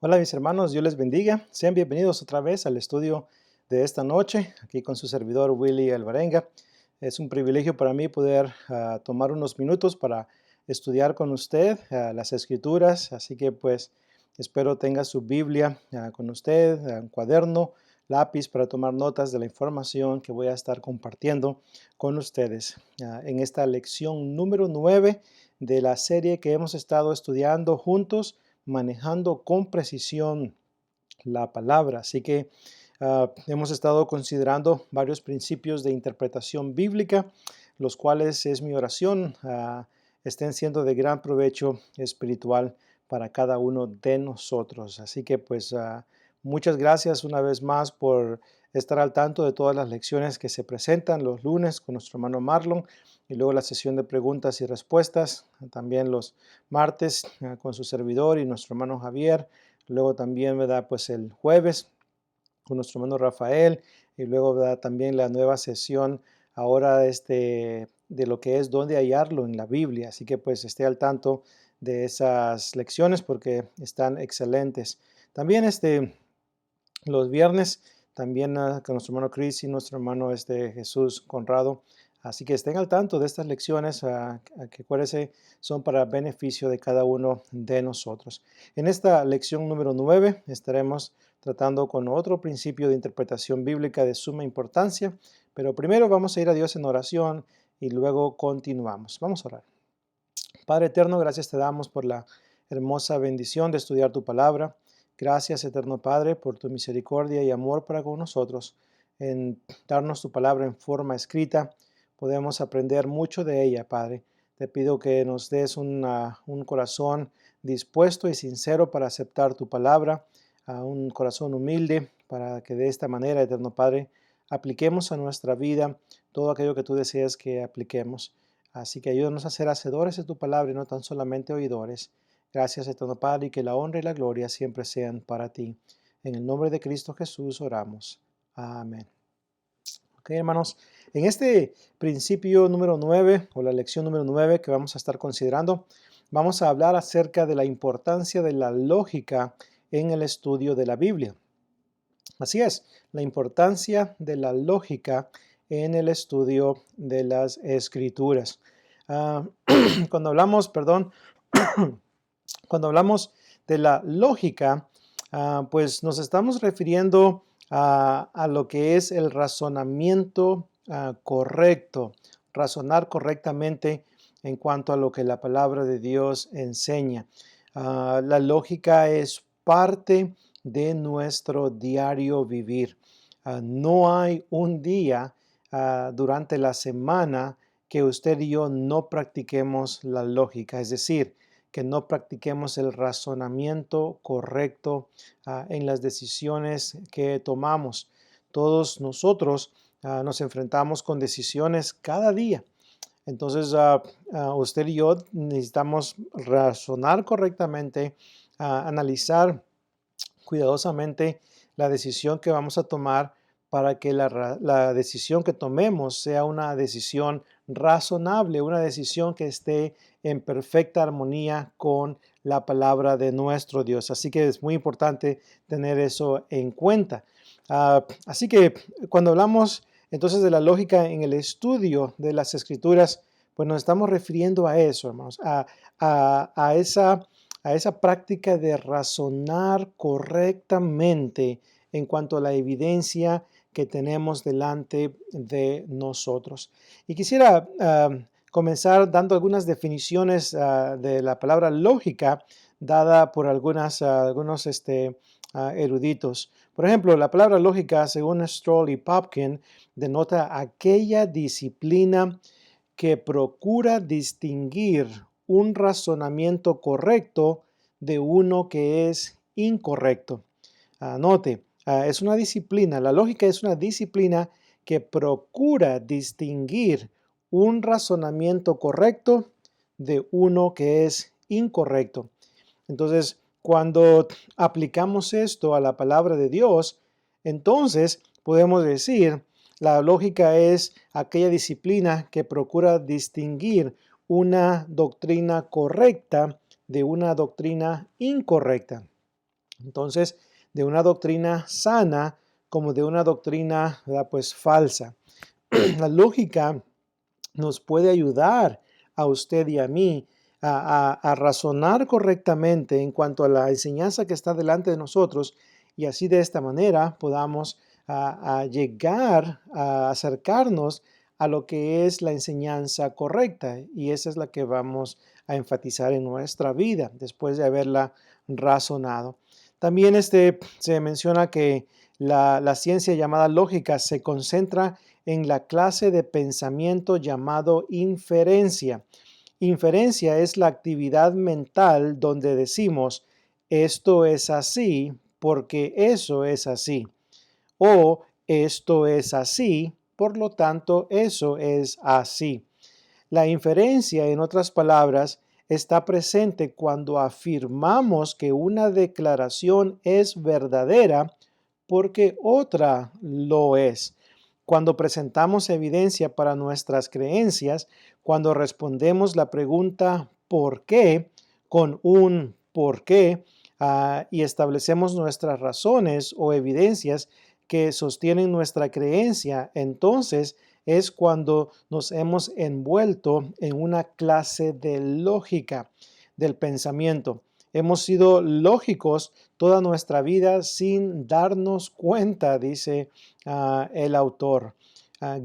Hola mis hermanos, Dios les bendiga. Sean bienvenidos otra vez al estudio de esta noche, aquí con su servidor Willy Alvarenga. Es un privilegio para mí poder tomar unos minutos para estudiar con usted las escrituras, así que pues espero tenga su Biblia con usted, un cuaderno, lápiz para tomar notas de la información que voy a estar compartiendo con ustedes en esta lección número 9 de la serie que hemos estado estudiando juntos, manejando con precisión la palabra. Así que hemos estado considerando varios principios de interpretación bíblica, los cuales es mi oración estén siendo de gran provecho espiritual para cada uno de nosotros. Así que pues muchas gracias una vez más por estar al tanto de todas las lecciones que se presentan los lunes con nuestro hermano Marlon y luego la sesión de preguntas y respuestas, también los martes con su servidor y nuestro hermano Javier. Luego también, ¿verdad? Pues el jueves con nuestro hermano Rafael y luego, ¿verdad? También la nueva sesión ahora de lo que es dónde hallarlo en la Biblia. Así que pues esté al tanto de esas lecciones porque están excelentes. También los viernes, también con nuestro hermano Chris y nuestro hermano Jesús Conrado. Así que estén al tanto de estas lecciones, que acuérdense, son para beneficio de cada uno de nosotros. En esta lección número 9 estaremos tratando con otro principio de interpretación bíblica de suma importancia, pero primero vamos a ir a Dios en oración y luego continuamos. Vamos a orar. Padre eterno, gracias te damos por la hermosa bendición de estudiar tu palabra. Gracias, eterno Padre, por tu misericordia y amor para con nosotros. En darnos tu palabra en forma escrita, podemos aprender mucho de ella, Padre. Te pido que nos des un corazón dispuesto y sincero para aceptar tu palabra, a un corazón humilde, para que de esta manera, eterno Padre, apliquemos a nuestra vida todo aquello que tú deseas que apliquemos. Así que ayúdanos a ser hacedores de tu palabra y no tan solamente oidores. Gracias, eterno Padre, y que la honra y la gloria siempre sean para ti. En el nombre de Cristo Jesús oramos. Amén. Ok, hermanos, en este principio número 9 o la lección número 9 que vamos a estar considerando, vamos a hablar acerca de la importancia de la lógica en el estudio de la Biblia. Así es, la importancia de la lógica en el estudio de las Escrituras. Cuando hablamos, perdón, cuando hablamos de la lógica, pues nos estamos refiriendo a lo que es el razonamiento correcto, razonar correctamente en cuanto a lo que la palabra de Dios enseña. La lógica es parte de nuestro diario vivir. No hay un día durante la semana que usted y yo no practiquemos la lógica, es decir, que no practiquemos el razonamiento correcto en las decisiones que tomamos. Todos nosotros nos enfrentamos con decisiones cada día. Entonces, usted y yo necesitamos razonar correctamente, analizar cuidadosamente la decisión que vamos a tomar para que la decisión que tomemos sea una decisión razonable, una decisión que esté en perfecta armonía con la palabra de nuestro Dios. Así que es muy importante tener eso en cuenta. Así que cuando hablamos entonces de la lógica en el estudio de las Escrituras, pues nos estamos refiriendo a eso, hermanos, a esa práctica de razonar correctamente en cuanto a la evidencia que tenemos delante de nosotros. Y quisiera comenzar dando algunas definiciones de la palabra lógica dada por algunos eruditos. Por ejemplo, la palabra lógica, según Stroll y Popkin, denota aquella disciplina que procura distinguir un razonamiento correcto de uno que es incorrecto. Note, es una disciplina, la lógica es una disciplina que procura distinguir un razonamiento correcto de uno que es incorrecto. Entonces, cuando aplicamos esto a la palabra de Dios, entonces podemos decir, la lógica es aquella disciplina que procura distinguir una doctrina correcta de una doctrina incorrecta. Entonces, de una doctrina sana como de una doctrina, ¿verdad?, pues falsa. La lógica nos puede ayudar a usted y a mí a razonar correctamente en cuanto a la enseñanza que está delante de nosotros y así de esta manera podamos a llegar a acercarnos a lo que es la enseñanza correcta y esa es la que vamos a enfatizar en nuestra vida después de haberla razonado. También se menciona que la ciencia llamada lógica se concentra en la clase de pensamiento llamado inferencia. Inferencia es la actividad mental donde decimos esto es así porque eso es así o esto es así, por lo tanto eso es así. La inferencia, en otras palabras, está presente cuando afirmamos que una declaración es verdadera porque otra lo es. Cuando presentamos evidencia para nuestras creencias, cuando respondemos la pregunta ¿por qué? Con un ¿por qué? Y establecemos nuestras razones o evidencias que sostienen nuestra creencia, entonces es cuando nos hemos envuelto en una clase de lógica del pensamiento. Hemos sido lógicos toda nuestra vida sin darnos cuenta, dice el autor.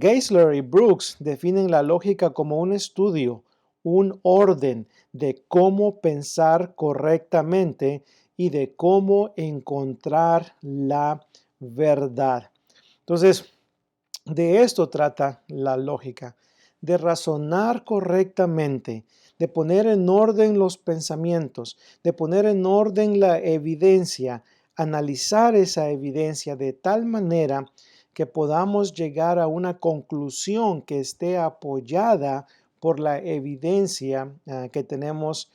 Geisler y Brooks definen la lógica como un estudio, un orden de cómo pensar correctamente y de cómo encontrar la verdad. Entonces, de esto trata la lógica, de razonar correctamente, de poner en orden los pensamientos, de poner en orden la evidencia, analizar esa evidencia de tal manera que podamos llegar a una conclusión que esté apoyada por la evidencia que tenemos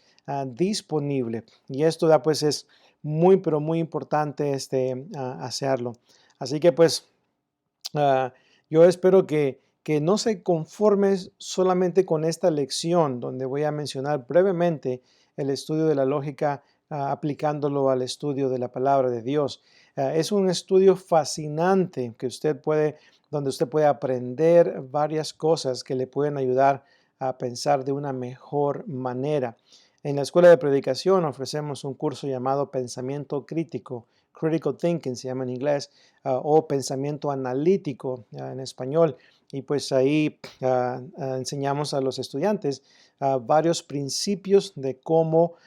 disponible. Y esto ya pues es muy, pero muy importante hacerlo. Así que pues yo espero que no se conformes solamente con esta lección, donde voy a mencionar brevemente el estudio de la lógica, aplicándolo al estudio de la palabra de Dios. Es un estudio fascinante donde usted puede aprender varias cosas que le pueden ayudar a pensar de una mejor manera. En la escuela de predicación ofrecemos un curso llamado Pensamiento Crítico, Critical Thinking se llama en inglés, o pensamiento analítico en español. Y pues ahí enseñamos a los estudiantes varios principios de cómo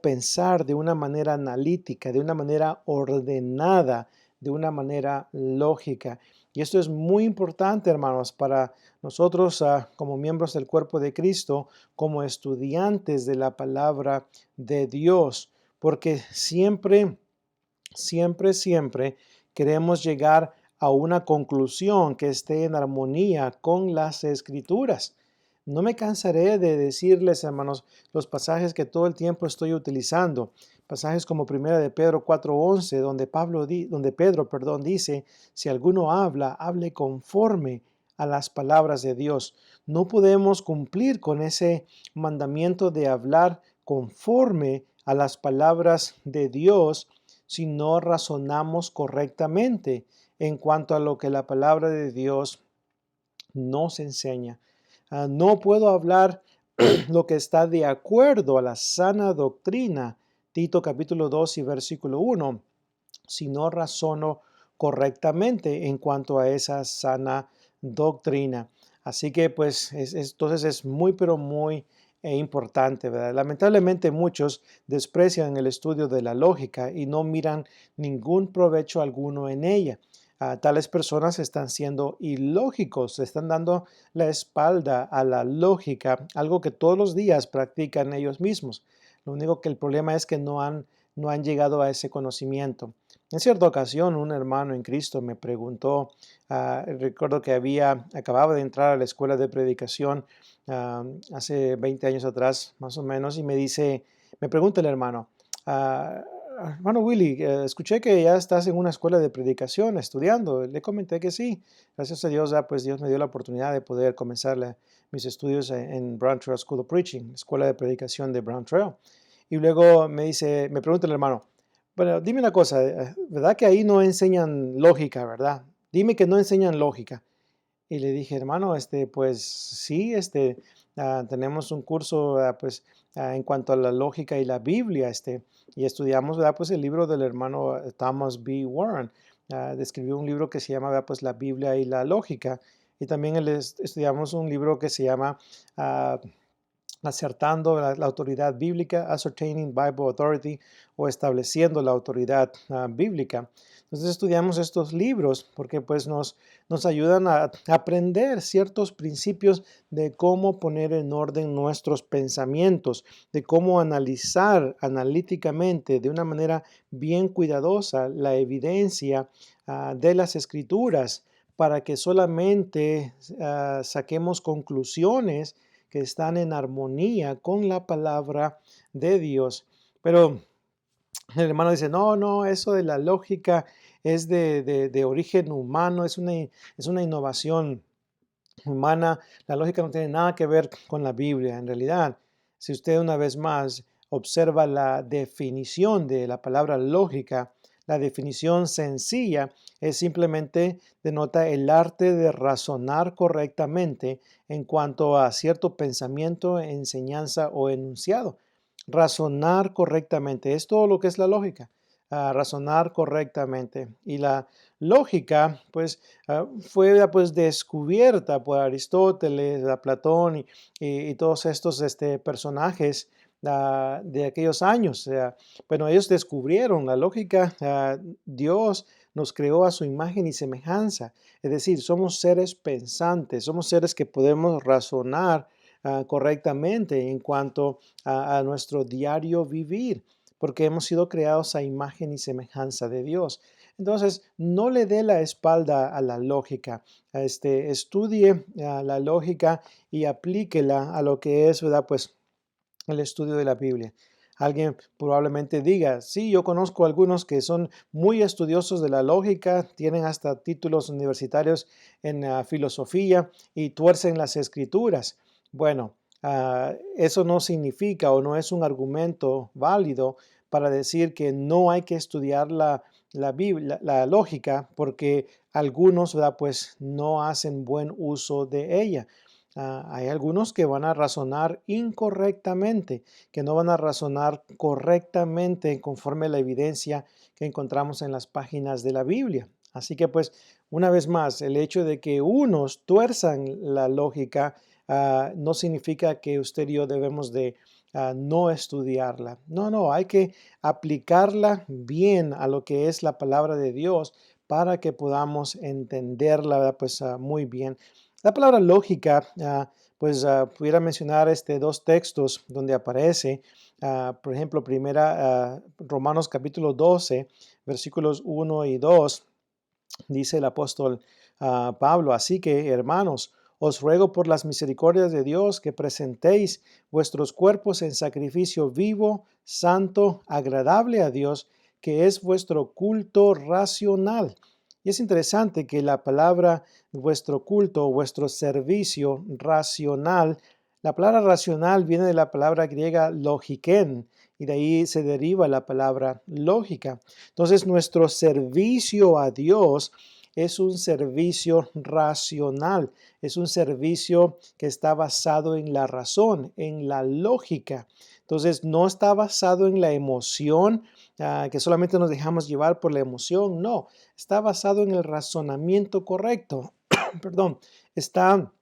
pensar de una manera analítica, de una manera ordenada, de una manera lógica. Y esto es muy importante, hermanos, para nosotros como miembros del cuerpo de Cristo, como estudiantes de la palabra de Dios, porque siempre queremos llegar a una conclusión que esté en armonía con las escrituras. No me cansaré de decirles, hermanos, los pasajes que todo el tiempo estoy utilizando. Pasajes como 1 de Pedro 4:11, donde Pedro, dice, si alguno habla, hable conforme a las palabras de Dios. No podemos cumplir con ese mandamiento de hablar conforme a las palabras de Dios si no razonamos correctamente en cuanto a lo que la palabra de Dios nos enseña. No puedo hablar lo que está de acuerdo a la sana doctrina, Tito capítulo 2 y versículo 1, si no razono correctamente en cuanto a esa sana doctrina. Así que pues entonces es muy pero muy importante, ¿verdad? Lamentablemente muchos desprecian el estudio de la lógica y no miran ningún provecho alguno en ella. Tales personas están siendo ilógicos, se están dando la espalda a la lógica, algo que todos los días practican ellos mismos. Lo único que el problema es que no han llegado a ese conocimiento. En cierta ocasión, un hermano en Cristo me preguntó, recuerdo que acababa de entrar a la escuela de predicación hace 20 años atrás, más o menos, y me pregunta el hermano, hermano Willy, escuché que ya estás en una escuela de predicación estudiando. Le comenté que sí. Gracias a Dios, pues Dios me dio la oportunidad de poder comenzar mis estudios en Brown Trail School of Preaching, escuela de predicación de Brown Trail. Y luego me pregunta el hermano, Bueno, dime una cosa, ¿verdad que ahí no enseñan lógica, verdad? Dime que no enseñan lógica. Y le dije, hermano, pues sí, tenemos un curso, en cuanto a la lógica y la Biblia, y estudiamos, ¿verdad? Pues el libro del hermano Thomas B. Warren, describió un libro que se llama, ¿verdad? Pues la Biblia y la lógica. Y también estudiamos un libro que se llama ah, acertando la autoridad bíblica, ascertaining Bible authority, o estableciendo la autoridad bíblica. Entonces estudiamos estos libros porque pues nos ayudan a aprender ciertos principios de cómo poner en orden nuestros pensamientos, de cómo analizar analíticamente de una manera bien cuidadosa la evidencia de las escrituras para que solamente saquemos conclusiones que están en armonía con la palabra de Dios. Pero el hermano dice, no, no, eso de la lógica es de origen humano, es una innovación humana. La lógica no tiene nada que ver con la Biblia. En realidad, si usted una vez más observa la definición de la palabra lógica, la definición sencilla es simplemente denota el arte de razonar correctamente en cuanto a cierto pensamiento, enseñanza o enunciado. Razonar correctamente es todo lo que es la lógica. Razonar correctamente. Y la lógica, pues, fue pues descubierta por Aristóteles, a Platón y todos estos personajes de aquellos años. Bueno, ellos descubrieron la lógica. Dios nos creó a su imagen y semejanza. Es decir, somos seres pensantes, somos seres que podemos razonar correctamente en cuanto a nuestro diario vivir, porque hemos sido creados a imagen y semejanza de Dios. Entonces, no le dé la espalda a la lógica. Estudie la lógica y aplíquela a lo que es, ¿verdad? Pues el estudio de la Biblia. Alguien probablemente diga, sí, yo conozco algunos que son muy estudiosos de la lógica, tienen hasta títulos universitarios en filosofía y tuercen las escrituras. Bueno, eso no significa o no es un argumento válido para decir que no hay que estudiar la Biblia, la lógica, porque algunos, ¿verdad? Pues no hacen buen uso de ella. Hay algunos que van a razonar incorrectamente, que no van a razonar correctamente conforme a la evidencia que encontramos en las páginas de la Biblia. Así que pues, una vez más, el hecho de que unos tuerzan la lógica no significa que usted y yo debemos de no estudiarla. No, no, hay que aplicarla bien a lo que es la palabra de Dios para que podamos entenderla, ¿verdad? Pues muy bien. La palabra lógica, pudiera mencionar dos textos donde aparece, por ejemplo, Romanos capítulo 12, versículos 1 y 2, dice el apóstol Pablo, así que hermanos, os ruego por las misericordias de Dios que presentéis vuestros cuerpos en sacrificio vivo, santo, agradable a Dios, que es vuestro culto racional. Y es interesante que la palabra vuestro culto, vuestro servicio racional, la palabra racional viene de la palabra griega logiken, y de ahí se deriva la palabra lógica. Entonces, nuestro servicio a Dios es un servicio racional, es un servicio que está basado en la razón, en la lógica. Entonces, no está basado en la emoción, que solamente nos dejamos llevar por la emoción, no, está basado en el razonamiento correcto. Perdón, está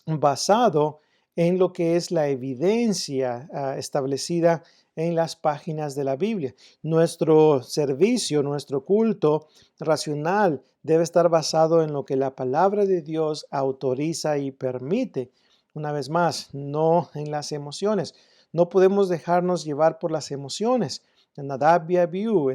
basado en lo que es la evidencia establecida en las páginas de la Biblia. Nuestro servicio, nuestro culto racional debe estar basado en lo que la palabra de Dios autoriza y permite. Una vez más, no en las emociones. No podemos dejarnos llevar por las emociones. Nadab y Abiú,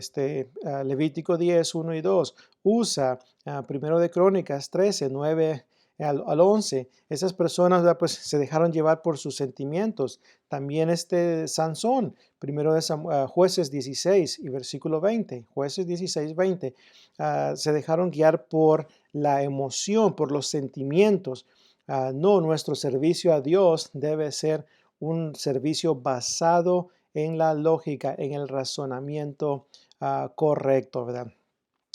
Levítico 10, 1 y 2, Usa, primero de Crónicas 13, 9 al 11, esas personas pues, se dejaron llevar por sus sentimientos. También Sansón, primero de Jueces 16 y versículo 20, Jueces 16, 20, se dejaron guiar por la emoción, por los sentimientos. No, nuestro servicio a Dios debe ser un servicio basado en la lógica, en el razonamiento correcto, ¿verdad?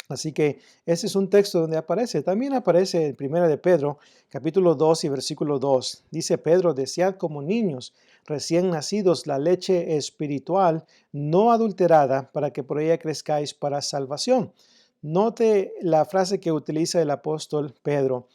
Así que ese es un texto donde aparece. También aparece en Primera de Pedro, capítulo 2 y versículo 2. Dice Pedro, desead como niños recién nacidos la leche espiritual no adulterada para que por ella crezcáis para salvación. Note la frase que utiliza el apóstol Pedro.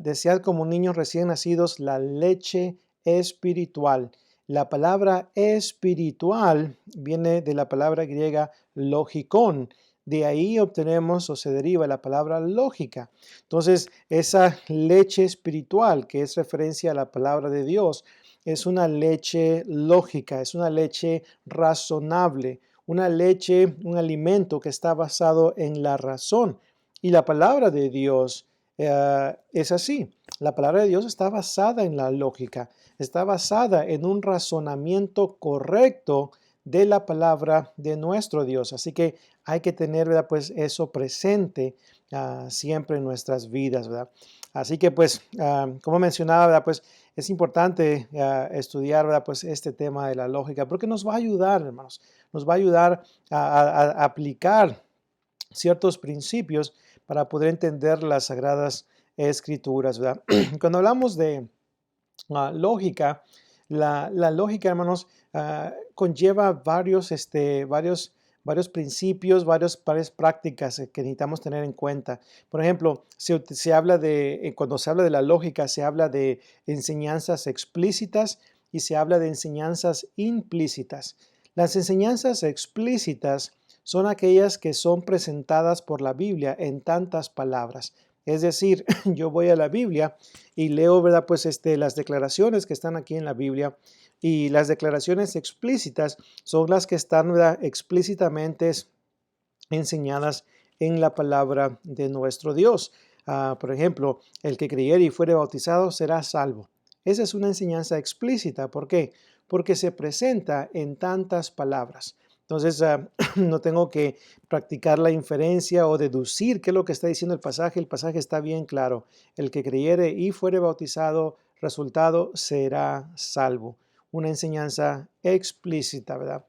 Desead como niños recién nacidos la leche espiritual. La palabra espiritual viene de la palabra griega logikon. De ahí obtenemos o se deriva la palabra lógica. Entonces, esa leche espiritual, que es referencia a la palabra de Dios, es una leche lógica, es una leche razonable, una leche, un alimento que está basado en la razón. Y la palabra de Dios es así. La palabra de Dios está basada en la lógica, está basada en un razonamiento correcto de la palabra de nuestro Dios. Así que hay que tener, ¿verdad? Pues eso presente siempre en nuestras vidas, ¿verdad? Así que pues, como mencionaba, ¿verdad? Pues es importante estudiar, ¿verdad? Pues este tema de la lógica, porque nos va a ayudar, hermanos, nos va a ayudar a aplicar ciertos principios para poder entender las sagradas escrituras, ¿verdad? Cuando hablamos de lógica, la lógica, hermanos, conlleva varios principios, varias prácticas que necesitamos tener en cuenta. Por ejemplo, se habla cuando se habla de la lógica, se habla de enseñanzas explícitas y se habla de enseñanzas implícitas. Las enseñanzas explícitas son aquellas que son presentadas por la Biblia en tantas palabras. Es decir, yo voy a la Biblia y leo, ¿verdad? Pues las declaraciones que están aquí en la Biblia, y las declaraciones explícitas son las que están, ¿verdad? Explícitamente enseñadas en la palabra de nuestro Dios. Por ejemplo, el que creyere y fuere bautizado será salvo. Esa es una enseñanza explícita. ¿Por qué? Porque se presenta en tantas palabras. Entonces, no tengo que practicar la inferencia o deducir qué es lo que está diciendo el pasaje. El pasaje está bien claro. El que creyere y fuere bautizado, resultado será salvo. Una enseñanza explícita, ¿verdad?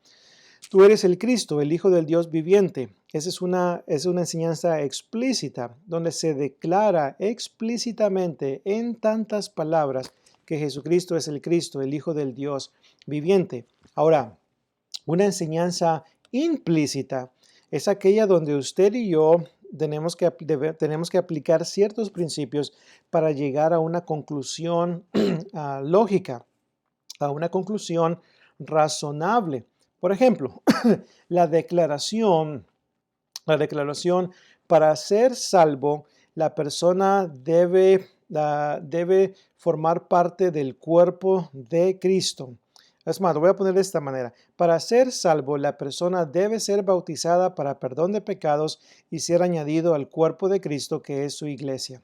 Tú eres el Cristo, el Hijo del Dios viviente. Esa es una enseñanza explícita, donde se declara explícitamente en tantas palabras que Jesucristo es el Cristo, el Hijo del Dios viviente. Ahora, una enseñanza implícita es aquella donde usted y yo tenemos que aplicar ciertos principios para llegar a una conclusión lógica, a una conclusión razonable. Por ejemplo, la declaración, la declaración para ser salvo, la persona debe formar parte del cuerpo de Cristo. Es más, lo voy a poner de esta manera. Para ser salvo, la persona debe ser bautizada para perdón de pecados y ser añadido al cuerpo de Cristo, que es su iglesia.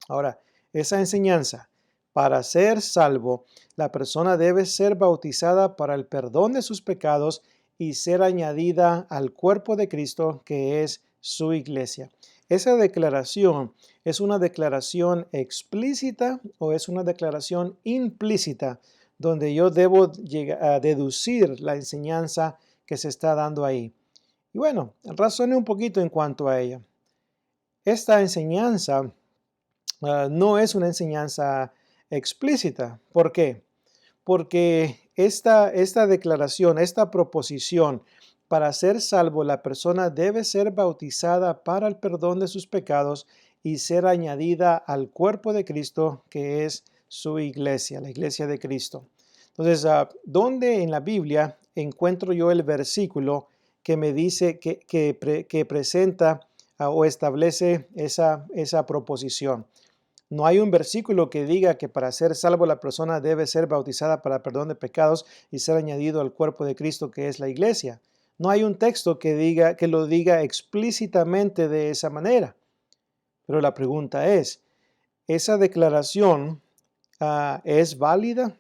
Ahora, esa enseñanza, para ser salvo, la persona debe ser bautizada para el perdón de sus pecados y ser añadida al cuerpo de Cristo, que es su iglesia. Esa declaración es una declaración explícita o es una declaración implícita, donde yo debo deducir la enseñanza que se está dando ahí. Y bueno, razone un poquito en cuanto a ella. Esta enseñanza no es una enseñanza explícita. ¿Por qué? Porque esta declaración, esta proposición, para ser salvo, la persona debe ser bautizada para el perdón de sus pecados y ser añadida al cuerpo de Cristo, que es su iglesia, la iglesia de Cristo. Entonces, ¿dónde en la Biblia encuentro yo el versículo que me dice que presenta o establece esa proposición? No hay un versículo que diga que para ser salvo la persona debe ser bautizada para perdón de pecados y ser añadido al cuerpo de Cristo, que es la iglesia. No hay un texto que lo diga explícitamente de esa manera. Pero la pregunta es, ¿esa declaración es válida?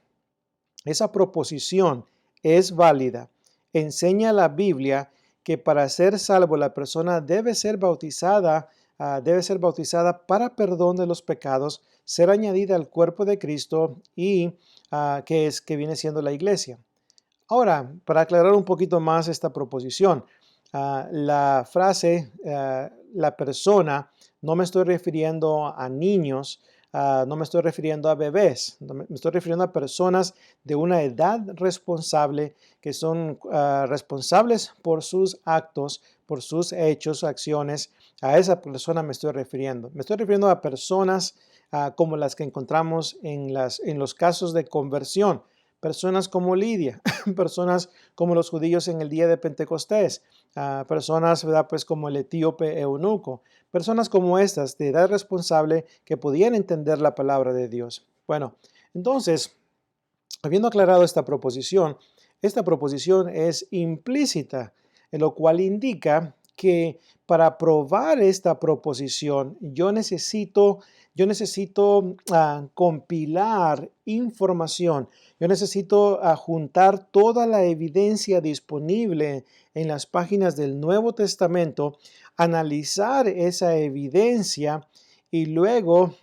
¿Esa proposición es válida? ¿Enseña la Biblia que para ser salvo la persona debe ser bautizada para perdón de los pecados, ser añadida al cuerpo de Cristo y que viene siendo la iglesia? Ahora, para aclarar un poquito más esta proposición, La frase, la persona, no me estoy refiriendo a niños, no me estoy refiriendo a bebés, me estoy refiriendo a personas de una edad responsable que son responsables por sus actos, por sus hechos, acciones. A esa persona me estoy refiriendo. Me estoy refiriendo a personas como las que encontramos en los casos de conversión. Personas como Lidia, personas como los judíos en el día de Pentecostés, personas, ¿verdad? Pues como el etíope eunuco, personas como estas de edad responsable que podían entender la palabra de Dios. Bueno, entonces, habiendo aclarado esta proposición es implícita, en lo cual indica que para probar esta proposición yo necesito compilar información, yo necesito juntar toda la evidencia disponible en las páginas del Nuevo Testamento, analizar esa evidencia y luego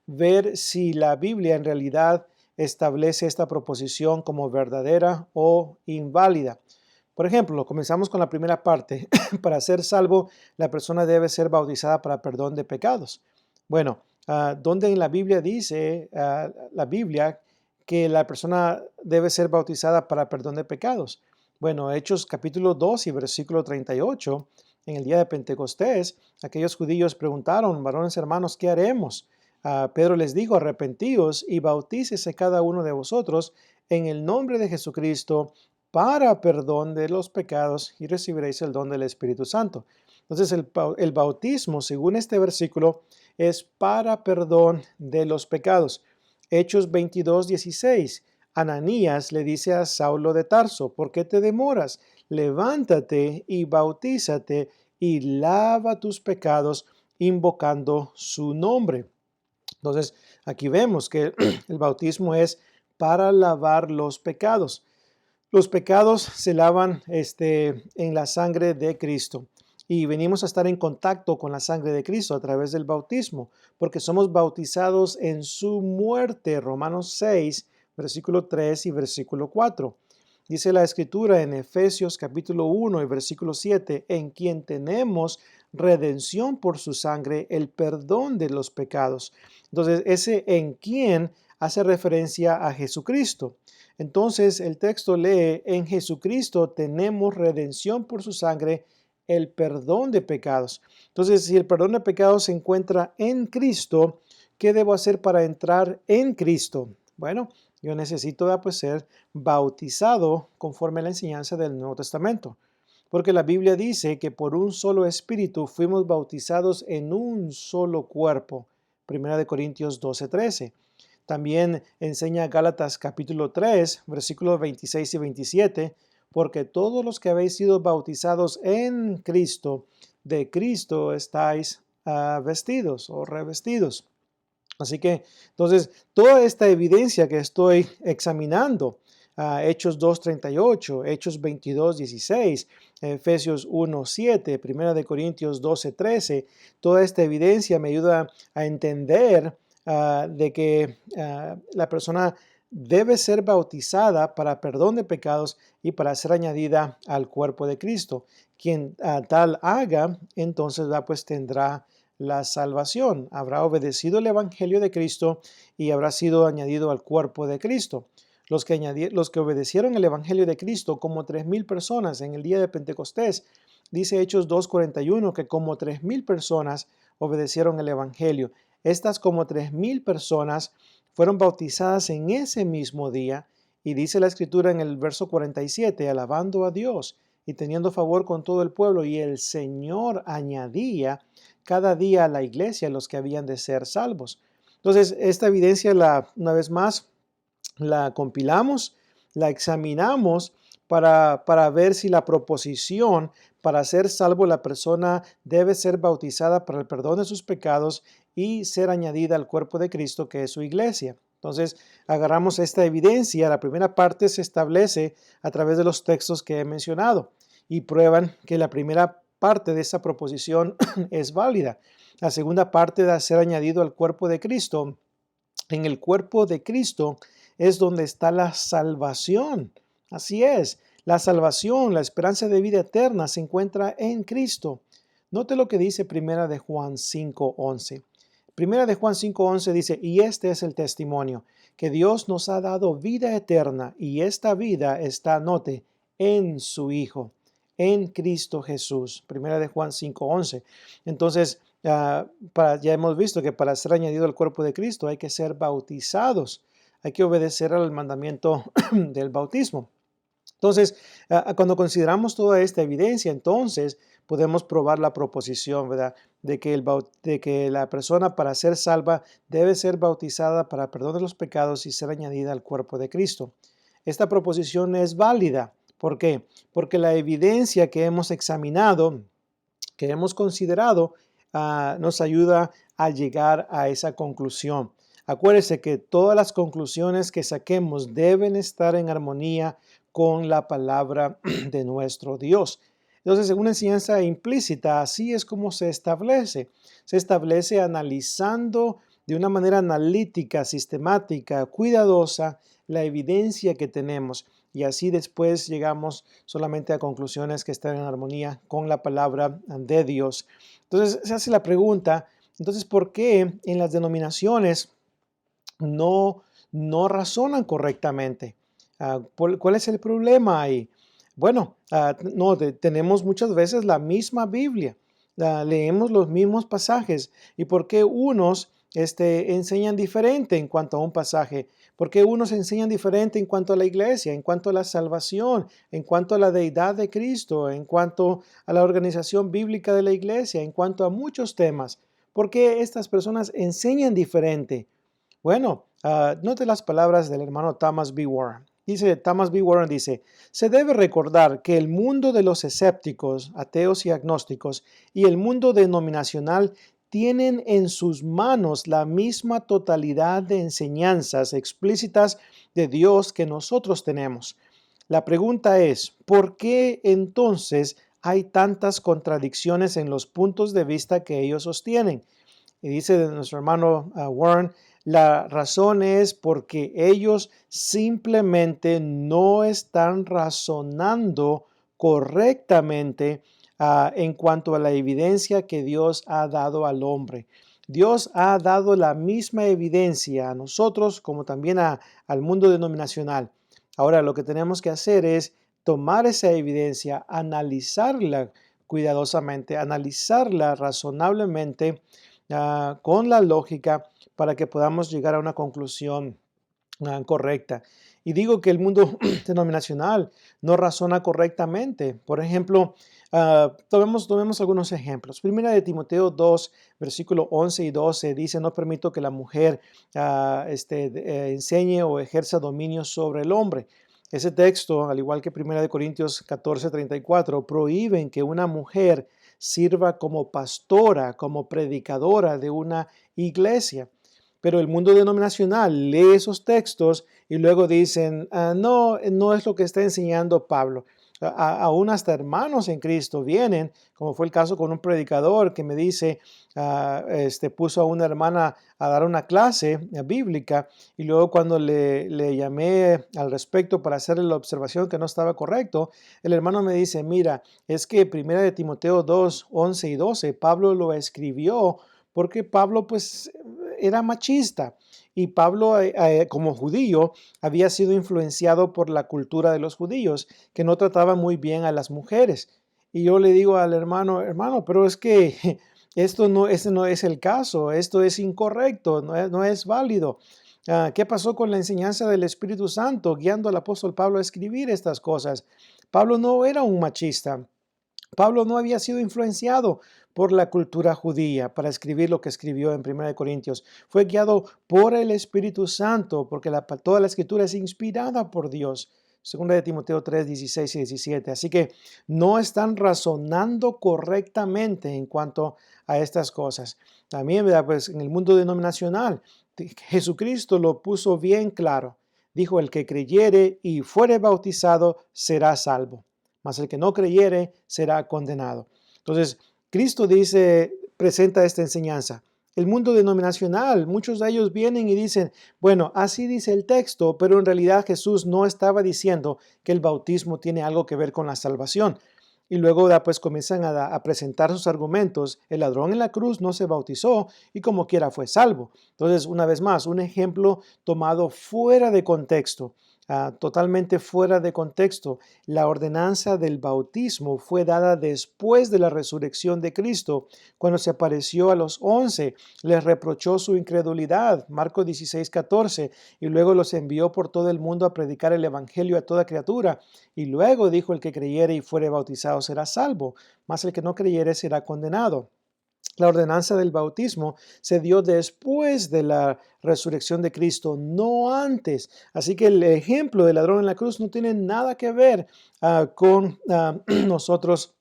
ver si la Biblia en realidad establece esta proposición como verdadera o inválida. Por ejemplo, comenzamos con la primera parte. Para ser salvo, la persona debe ser bautizada para perdón de pecados. Bueno, ¿dónde en la Biblia dice la Biblia que la persona debe ser bautizada para perdón de pecados? Bueno, Hechos capítulo 2 y versículo 38, en el día de Pentecostés, aquellos judíos preguntaron, varones hermanos, ¿qué haremos? Pedro les dijo, arrepentíos y bautícese cada uno de vosotros en el nombre de Jesucristo para perdón de los pecados y recibiréis el don del Espíritu Santo. Entonces el bautismo, según este versículo, es para perdón de los pecados. Hechos 22:16. Ananías le dice a Saulo de Tarso, ¿por qué te demoras? Levántate y bautízate y lava tus pecados invocando su nombre. Entonces, aquí vemos que el bautismo es para lavar los pecados. Los pecados se lavan en la sangre de Cristo y venimos a estar en contacto con la sangre de Cristo a través del bautismo, porque somos bautizados en su muerte. Romanos 6, versículo 3 y versículo 4. Dice la Escritura en Efesios capítulo 1 y versículo 7, en quien tenemos redención por su sangre, el perdón de los pecados. Entonces, ese en quien hace referencia a Jesucristo. Entonces, el texto lee, en Jesucristo tenemos redención por su sangre, el perdón de pecados. Entonces, si el perdón de pecados se encuentra en Cristo, ¿qué debo hacer para entrar en Cristo? Bueno, yo necesito pues, ser bautizado conforme a la enseñanza del Nuevo Testamento. Porque la Biblia dice que por un solo espíritu fuimos bautizados en un solo cuerpo. 1 Corintios 12:13. También enseña Gálatas capítulo 3, versículos 26 y 27, porque todos los que habéis sido bautizados en Cristo, de Cristo estáis vestidos o revestidos. Así que, entonces, toda esta evidencia que estoy examinando, Hechos 2:38, Hechos 22:16, Efesios 1:7, 1 Corintios 12:13, toda esta evidencia me ayuda a entender de que la persona debe ser bautizada para perdón de pecados y para ser añadida al cuerpo de Cristo. Quien tal haga, entonces pues tendrá la salvación. Habrá obedecido el Evangelio de Cristo y habrá sido añadido al cuerpo de Cristo. Los que obedecieron el Evangelio de Cristo, como 3,000 personas en el día de Pentecostés, dice Hechos 2:41 que como 3,000 personas obedecieron el Evangelio. Estas como 3,000 personas fueron bautizadas en ese mismo día y dice la Escritura en el verso 47, alabando a Dios y teniendo favor con todo el pueblo, y el Señor añadía cada día a la iglesia los que habían de ser salvos. Entonces, esta evidencia, una vez más, la compilamos, la examinamos para ver si la proposición para ser salvo la persona debe ser bautizada para el perdón de sus pecados y ser añadida al cuerpo de Cristo, que es su iglesia. Entonces, agarramos esta evidencia. La primera parte se establece a través de los textos que he mencionado y prueban que la primera parte de esa proposición es válida. La segunda parte de ser añadido al cuerpo de Cristo. En el cuerpo de Cristo es donde está la salvación. Así es. La salvación, la esperanza de vida eterna se encuentra en Cristo. Note lo que dice Primera de Juan 5:11. Primera de Juan 5:11 dice, y este es el testimonio, que Dios nos ha dado vida eterna, y esta vida está, note, en su Hijo, en Cristo Jesús. Primera de Juan 5:11. Entonces, ya hemos visto que para ser añadido al cuerpo de Cristo hay que ser bautizados, hay que obedecer al mandamiento del bautismo. Entonces, cuando consideramos toda esta evidencia, entonces podemos probar la proposición, ¿verdad? De que la persona para ser salva debe ser bautizada para perdón de los pecados y ser añadida al cuerpo de Cristo. Esta proposición es válida. ¿Por qué? Porque la evidencia que hemos examinado, que hemos considerado, nos ayuda a llegar a esa conclusión. Acuérdese que todas las conclusiones que saquemos deben estar en armonía con la palabra de nuestro Dios. Entonces, en una enseñanza implícita, así es como se establece. Se establece analizando de una manera analítica, sistemática, cuidadosa, la evidencia que tenemos. Y así después llegamos solamente a conclusiones que están en armonía con la palabra de Dios. Entonces, se hace la pregunta, entonces, ¿por qué en las denominaciones no razonan correctamente? ¿Cuál es el problema ahí? Bueno, tenemos muchas veces la misma Biblia, leemos los mismos pasajes. ¿Y por qué unos enseñan diferente en cuanto a un pasaje? ¿Por qué unos enseñan diferente en cuanto a la iglesia, en cuanto a la salvación, en cuanto a la deidad de Cristo, en cuanto a la organización bíblica de la iglesia, en cuanto a muchos temas? ¿Por qué estas personas enseñan diferente? Bueno, note las palabras del hermano Thomas B. Warren. Thomas B. Warren dice, se debe recordar que el mundo de los escépticos, ateos y agnósticos y el mundo denominacional tienen en sus manos la misma totalidad de enseñanzas explícitas de Dios que nosotros tenemos. La pregunta es, ¿por qué entonces hay tantas contradicciones en los puntos de vista que ellos sostienen? Y dice nuestro hermano Warren, la razón es porque ellos simplemente no están razonando correctamente en cuanto a la evidencia que Dios ha dado al hombre. Dios ha dado la misma evidencia a nosotros como también al mundo denominacional. Ahora lo que tenemos que hacer es tomar esa evidencia, analizarla cuidadosamente, analizarla razonablemente, con la lógica para que podamos llegar a una conclusión correcta. Y digo que el mundo denominacional no razona correctamente. Por ejemplo, tomemos algunos ejemplos. Primera de Timoteo 2, versículo 11 y 12 dice, no permito que la mujer enseñe o ejerza dominio sobre el hombre. Ese texto, al igual que Primera de Corintios 14, 34, prohíben que una mujer sirva como pastora, como predicadora de una iglesia. Pero el mundo denominacional lee esos textos y luego dicen, no es lo que está enseñando Pablo. Aún hasta hermanos en Cristo vienen, como fue el caso con un predicador que me dice, puso a una hermana a dar una clase bíblica y luego cuando le llamé al respecto para hacerle la observación que no estaba correcto, el hermano me dice, mira, es que Primera de Timoteo 2, 11 y 12, Pablo lo escribió porque Pablo pues era machista y Pablo como judío había sido influenciado por la cultura de los judíos que no trataba muy bien a las mujeres. Y yo le digo al hermano, pero es que ese no es el caso, esto es incorrecto, no es válido. ¿Qué pasó con la enseñanza del Espíritu Santo guiando al apóstol Pablo a escribir estas cosas? Pablo no era un machista. Pablo no había sido influenciado por la cultura judía para escribir lo que escribió en 1 Corintios. Fue guiado por el Espíritu Santo, porque toda la escritura es inspirada por Dios. 2 de Timoteo 3, 16 y 17. Así que no están razonando correctamente en cuanto a estas cosas. También, ¿verdad? Pues en el mundo denominacional, Jesucristo lo puso bien claro. Dijo, el que creyere y fuere bautizado será salvo, mas el que no creyere será condenado. Entonces, Cristo presenta esta enseñanza. El mundo denominacional, muchos de ellos vienen y dicen, bueno, así dice el texto, pero en realidad Jesús no estaba diciendo que el bautismo tiene algo que ver con la salvación. Y luego pues comienzan a presentar sus argumentos. El ladrón en la cruz no se bautizó y como quiera fue salvo. Entonces, una vez más, un ejemplo tomado fuera de contexto. Totalmente fuera de contexto. La ordenanza del bautismo fue dada después de la resurrección de Cristo. Cuando se apareció a los 11, les reprochó su incredulidad, Marcos 16:14, y luego los envió por todo el mundo a predicar el evangelio a toda criatura. Y luego dijo, el que creyere y fuere bautizado será salvo, mas el que no creyere será condenado. La ordenanza del bautismo se dio después de la resurrección de Cristo, no antes. Así que el ejemplo del ladrón en la cruz no tiene nada que ver con nosotros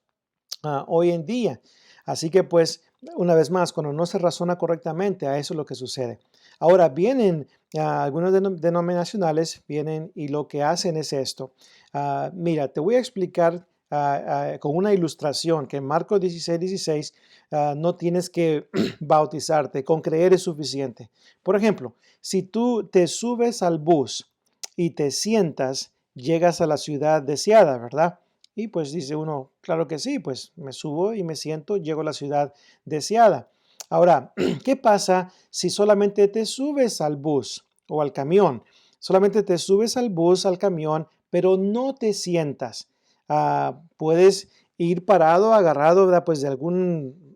hoy en día. Así que pues, una vez más, cuando no se razona correctamente, a eso es lo que sucede. Ahora vienen algunos denominacionales, vienen y lo que hacen es esto. Mira, te voy a explicar con una ilustración que en Marcos 16:16 no tienes que bautizarte, con creer es suficiente. Por ejemplo, si tú te subes al bus y te sientas, llegas a la ciudad deseada, ¿verdad? Y pues dice uno, claro que sí, pues me subo y me siento, llego a la ciudad deseada. Ahora, ¿qué pasa si solamente te subes al bus o al camión? Solamente te subes al bus, al camión, pero no te sientas. Puedes ir parado, agarrado, ¿verdad? Pues de algún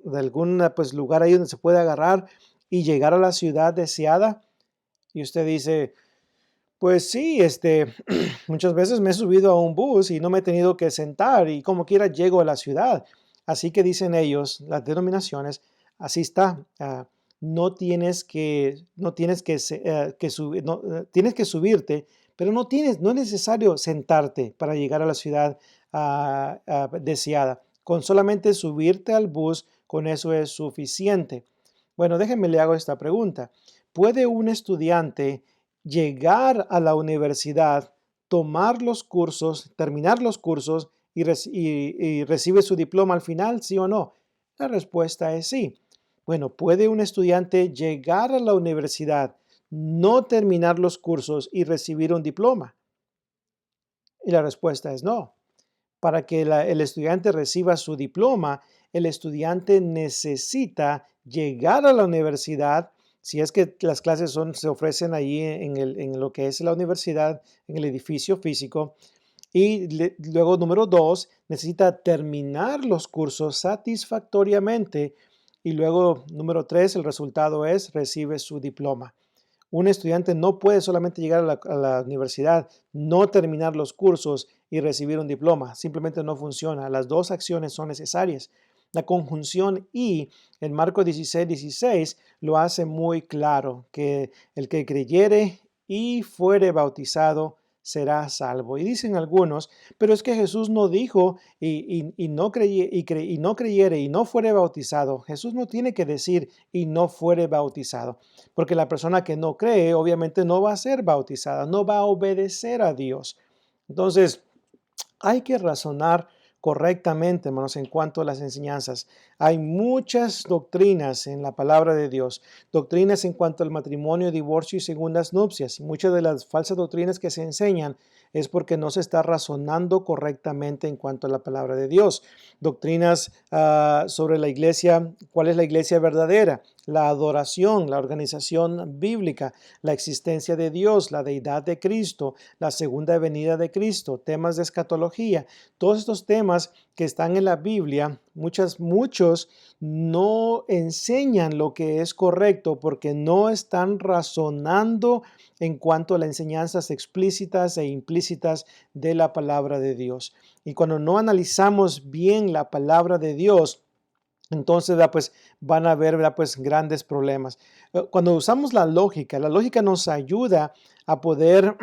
pues, lugar ahí donde se puede agarrar y llegar a la ciudad deseada. Y usted dice, pues sí, muchas veces me he subido a un bus y no me he tenido que sentar y como quiera llego a la ciudad. Así que dicen ellos, las denominaciones, así está. Tienes que subirte, pero no es necesario sentarte para llegar a la ciudad deseada. Con solamente subirte al bus, con eso es suficiente. Bueno, déjenme le hago esta pregunta. ¿Puede un estudiante llegar a la universidad, tomar los cursos, terminar los cursos y recibe su diploma al final, sí o no? La respuesta es sí. Bueno, ¿puede un estudiante llegar a la universidad, no terminar los cursos y recibir un diploma? Y la respuesta es no. Para que el estudiante reciba su diploma, el estudiante necesita llegar a la universidad, si es que las clases se ofrecen allí en lo que es la universidad, en el edificio físico. Y luego, número 2, necesita terminar los cursos satisfactoriamente. Y luego, número 3, el resultado es recibe su diploma. Un estudiante no puede solamente llegar a la universidad, no terminar los cursos y recibir un diploma. Simplemente no funciona. Las dos acciones son necesarias. La conjunción y en Marcos 16:16 lo hace muy claro, que el que creyere y fuere bautizado será salvo. Y dicen algunos, pero es que Jesús no dijo y no creyere y no fuere bautizado. Jesús no tiene que decir y no fuere bautizado, porque la persona que no cree obviamente no va a ser bautizada, no va a obedecer a Dios. Entonces, hay que razonar correctamente, hermanos, en cuanto a las enseñanzas. Hay muchas doctrinas en la palabra de Dios, doctrinas en cuanto al matrimonio, divorcio y segundas nupcias. Y muchas de las falsas doctrinas que se enseñan es porque no se está razonando correctamente en cuanto a la palabra de Dios. Doctrinas sobre la iglesia, cuál es la iglesia verdadera, la adoración, la organización bíblica, la existencia de Dios, la deidad de Cristo, la segunda venida de Cristo, temas de escatología. Todos estos temas que están en la Biblia, muchos no enseñan lo que es correcto porque no están razonando en cuanto a las enseñanzas explícitas e implícitas de la palabra de Dios. Y cuando no analizamos bien la palabra de Dios, entonces pues van a haber pues grandes problemas. Cuando usamos la lógica nos ayuda a poder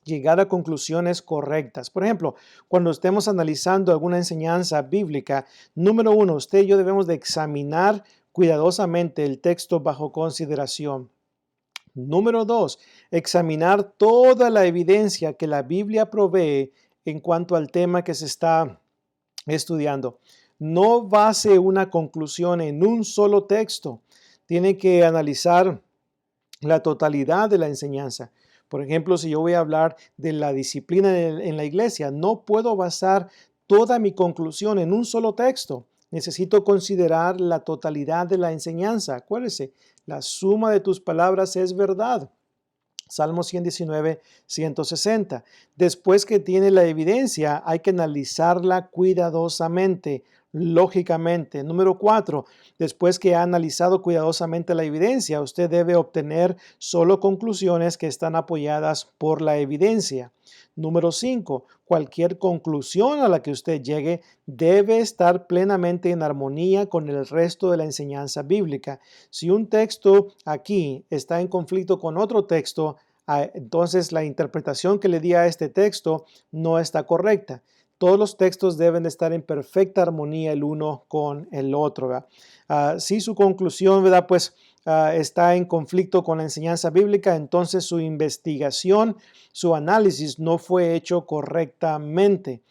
llegar a conclusiones correctas. Por ejemplo, cuando estemos analizando alguna enseñanza bíblica, número 1, usted y yo debemos de examinar cuidadosamente el texto bajo consideración. Número 2, examinar toda la evidencia que la Biblia provee en cuanto al tema que se está estudiando. No base una conclusión en un solo texto. Tiene que analizar la totalidad de la enseñanza. Por ejemplo, si yo voy a hablar de la disciplina en la iglesia, no puedo basar toda mi conclusión en un solo texto. Necesito considerar la totalidad de la enseñanza. Acuérdese, la suma de tus palabras es verdad. Salmo 119, 160. Después que tiene la evidencia, hay que analizarla cuidadosamente, lógicamente. Número 4, después que ha analizado cuidadosamente la evidencia, usted debe obtener solo conclusiones que están apoyadas por la evidencia. Número 5, cualquier conclusión a la que usted llegue debe estar plenamente en armonía con el resto de la enseñanza bíblica. Si un texto aquí está en conflicto con otro texto, entonces la interpretación que le di a este texto no está correcta. Todos los textos deben estar en perfecta armonía el uno con el otro, ¿verdad? Si su conclusión, ¿verdad? Pues está en conflicto con la enseñanza bíblica, entonces su investigación, su análisis no fue hecho correctamente.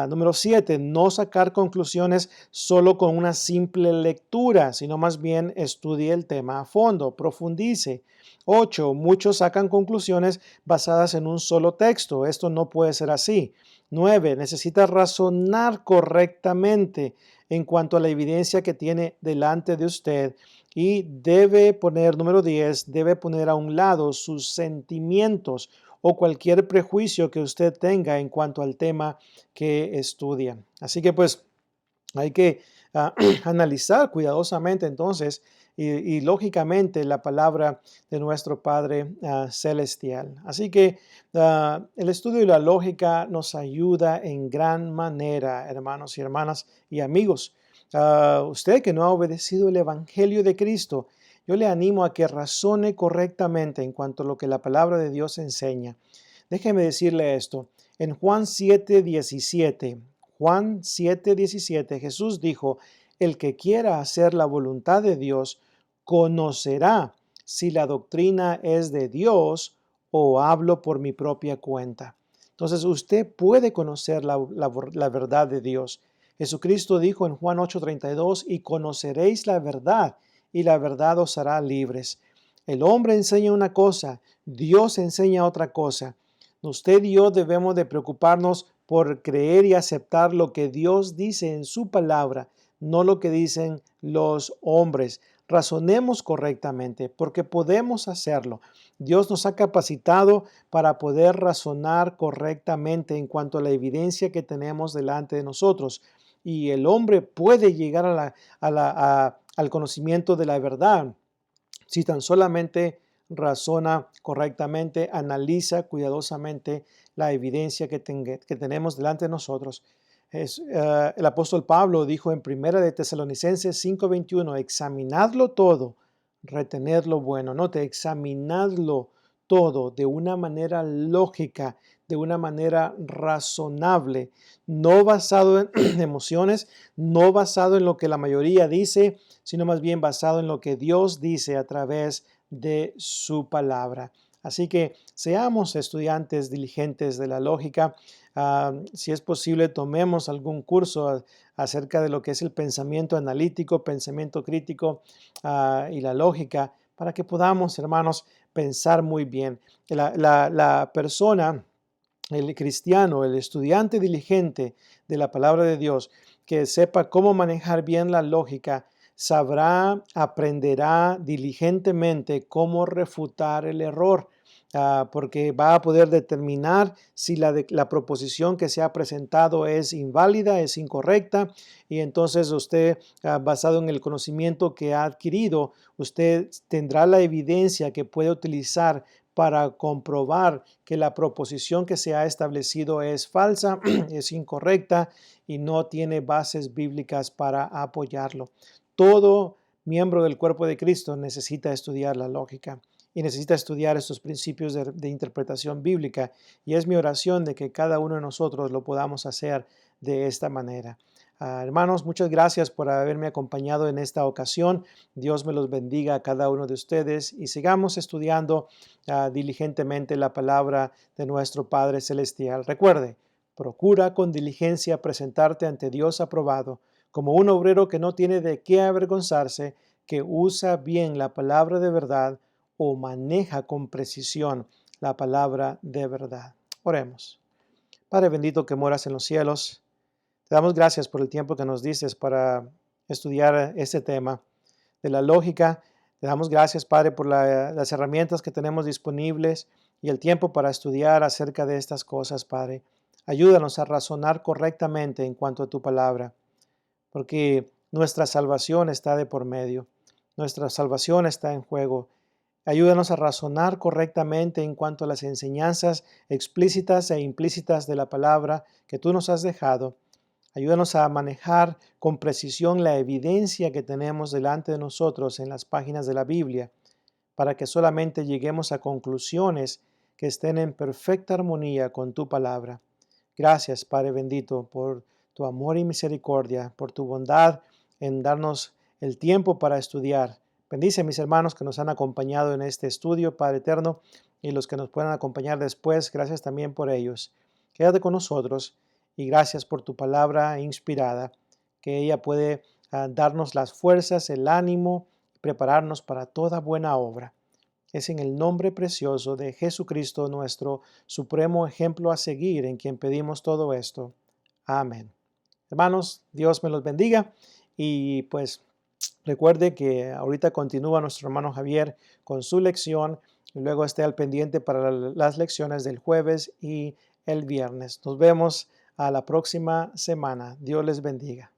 Número 7, no sacar conclusiones solo con una simple lectura, sino más bien estudie el tema a fondo, profundice. 8, muchos sacan conclusiones basadas en un solo texto. Esto no puede ser así. 9, necesita razonar correctamente en cuanto a la evidencia que tiene delante de usted y debe poner, número 10, debe poner a un lado sus sentimientos o cualquier prejuicio que usted tenga en cuanto al tema que estudia. Así que pues hay que analizar cuidadosamente entonces y lógicamente la palabra de nuestro Padre Celestial. Así que el estudio de la lógica nos ayuda en gran manera, hermanos y hermanas y amigos. Usted que no ha obedecido el Evangelio de Cristo, yo le animo a que razone correctamente en cuanto a lo que la palabra de Dios enseña. Déjeme decirle esto. En Juan 7:17, Juan 7:17, Jesús dijo, el que quiera hacer la voluntad de Dios, conocerá si la doctrina es de Dios o hablo por mi propia cuenta. Entonces usted puede conocer la verdad de Dios. Jesucristo dijo en Juan 8:32, y conoceréis la verdad, y la verdad os hará libres. El hombre enseña una cosa, Dios enseña otra cosa. Usted y yo debemos de preocuparnos por creer y aceptar lo que Dios dice en su palabra, no lo que dicen los hombres. Razonemos correctamente porque podemos hacerlo. Dios nos ha capacitado para poder razonar correctamente en cuanto a la evidencia que tenemos delante de nosotros. Y el hombre puede llegar al conocimiento de la verdad si tan solamente razona correctamente, analiza cuidadosamente la evidencia que tenemos delante de nosotros. El apóstol Pablo dijo en 1 de Tesalonicenses 5:21, examinadlo todo, retened lo bueno. Note, examinadlo todo de una manera lógica, de una manera razonable, no basado en emociones, no basado en lo que la mayoría dice, sino más bien basado en lo que Dios dice a través de su palabra. Así que seamos estudiantes diligentes de la lógica. Si es posible, tomemos algún curso acerca de lo que es el pensamiento analítico, pensamiento crítico y la lógica, para que podamos, hermanos, pensar muy bien. La persona, el cristiano, el estudiante diligente de la palabra de Dios, que sepa cómo manejar bien la lógica, sabrá, aprenderá diligentemente cómo refutar el error, porque va a poder determinar si la proposición que se ha presentado es inválida, es incorrecta, y entonces usted, basado en el conocimiento que ha adquirido, usted tendrá la evidencia que puede utilizar para comprobar que la proposición que se ha establecido es falsa, es incorrecta y no tiene bases bíblicas para apoyarlo. Todo miembro del cuerpo de Cristo necesita estudiar la lógica y necesita estudiar estos principios de interpretación bíblica. Y es mi oración de que cada uno de nosotros lo podamos hacer de esta manera. Hermanos, muchas gracias por haberme acompañado en esta ocasión. Dios me los bendiga a cada uno de ustedes y sigamos estudiando diligentemente la palabra de nuestro Padre Celestial. Recuerde, procura con diligencia presentarte ante Dios aprobado, como un obrero que no tiene de qué avergonzarse, que usa bien la palabra de verdad o maneja con precisión la palabra de verdad. Oremos. Padre bendito que moras en los cielos, te damos gracias por el tiempo que nos dices para estudiar este tema de la lógica. Te damos gracias, Padre, por las herramientas que tenemos disponibles y el tiempo para estudiar acerca de estas cosas, Padre. Ayúdanos a razonar correctamente en cuanto a tu palabra, porque nuestra salvación está de por medio. Nuestra salvación está en juego. Ayúdanos a razonar correctamente en cuanto a las enseñanzas explícitas e implícitas de la palabra que tú nos has dejado. Ayúdanos a manejar con precisión la evidencia que tenemos delante de nosotros en las páginas de la Biblia, para que solamente lleguemos a conclusiones que estén en perfecta armonía con tu palabra. Gracias, Padre bendito, por tu amor y misericordia, por tu bondad en darnos el tiempo para estudiar. Bendice a mis hermanos que nos han acompañado en este estudio, Padre eterno, y los que nos puedan acompañar después. Gracias también por ellos. Quédate con nosotros y gracias por tu palabra inspirada, que ella puede darnos las fuerzas, el ánimo, prepararnos para toda buena obra. Es en el nombre precioso de Jesucristo, nuestro supremo ejemplo a seguir, en quien pedimos todo esto. Amén. Hermanos, Dios me los bendiga y pues recuerde que ahorita continúa nuestro hermano Javier con su lección y luego esté al pendiente para las lecciones del jueves y el viernes. Nos vemos a la próxima semana. Dios les bendiga.